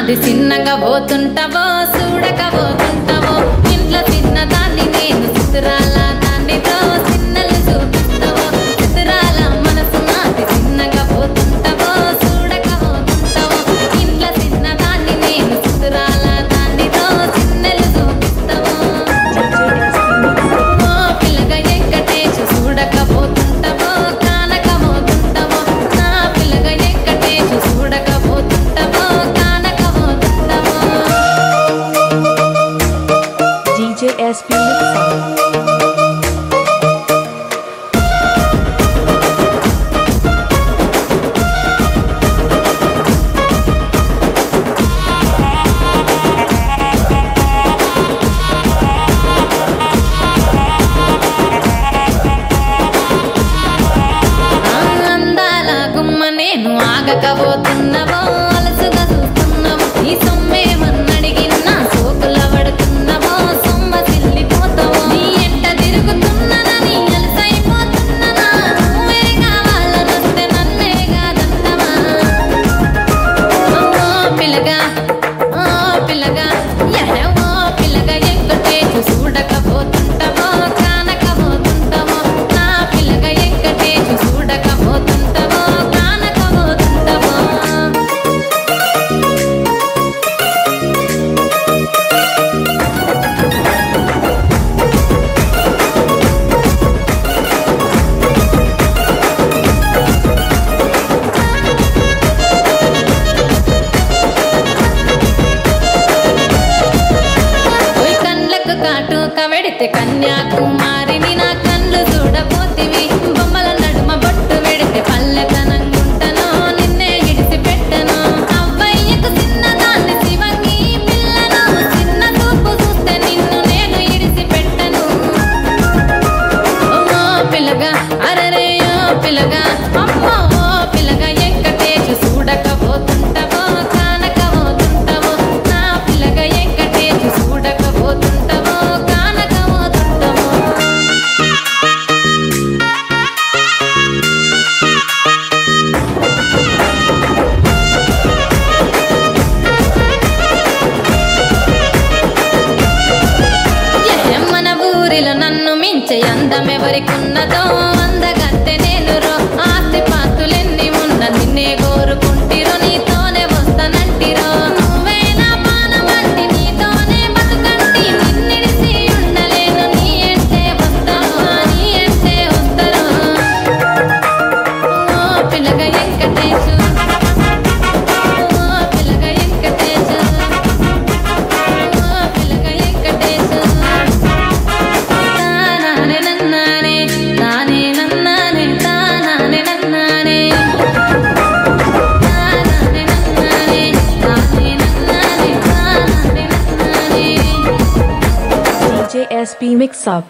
నాది చిన్నగా పోతుంటావో చూడకపోతుంటావో ఇంట్లో చిన్నదాన్ని నేను చిత్రాల దాన్నితో చిన్నలు చూపిస్తావో చిత్రాల మనసు నాది చిన్నగా పోతుంటావో చూడకపోతుంటావో ఇంట్లో చిన్నదాన్ని నేను చిత్రాల దాన్నితో చిన్నలు చూపిస్తావో ఓ పిల్లగా ఎక్కటేసి చూడకపోతుంటావో కానకపోతుంటావో నా పిల్లగా ఎక్కటేసి చూడకపోతుంటావో కానకపోతుంటావో DJ SB అందాల గుమ్మ నేను ఆగకపోతున్నావో అలసుగా చూస్తున్నావో ఈ సొమ్మేమన్నడిగినా సోకుల పడుతున్నావో సొమ్మ సిల్లిపోతావో నీ ఎంట తిరుగుతున్నానని అలసైపోతున్నానా నువ్వే కావాలనొస్తే నన్నే కాదంటావా ఓ పిల్లగా ఓ పిల్లగా ఓ పిల్లగా ఎక్కటేసి చూడకపోతుంటావో కానకపోతుంటావో నా పిల్లగా ఎక్కటేసి చూడకపోతుంటావో కానకపోతుంటావో ఓయ్ కళ్ళకు కాటుక వెడితే కన్యాకుమారిని నా కళ్ళు చూడబోతివి బొమ్మల నడుమ బొట్టు వెడితే పల్లెతనంగుంటను నిన్నే ఇడిసి పెట్టను అవ్వయ్యకు చిన్నదాన్ని శివంగి పిల్లను చిన్న చూపు చూస్తే నిన్ను నేను ఇడిసి పెట్టను ఓ పిల్లగా అరరే ఓ పిల్లగా అమ్మో ఓ పిల్లగా ఎక్కటేసి చూడకపోతుంటావో కానకపోతుంటావో నా పిల్లగా ఎక్కటేసి చూడకపోతుంటావో కానకపోతుంటావో మన ఊరిలో నన్ను మించే అందం ఎవరికున్నదో అందగత్తె నేను రో ఆస్తి పాస్తులెన్ని ఉన్న నిన్నే కోరుకుంటిరో నీతోనే వస్తానంటిరో నువ్వే నా పానమంటి నీతోనే బతుకంటి నిన్నిడిసి ఉండలేను నీ అంటే వస్తాను నీ అంటే వస్తాను ఓ పిల్లగా వెంకటేశు ఓ పిల్లగా వెంకటేశు ఓ పిల్లగా వెంకటేశు తానానే నన్నానే తానే నన్నానే తానానే నన్నానే తానానే నన్నానే తానే నన్నానే తానానే నన్నానే DJ SB Mix Up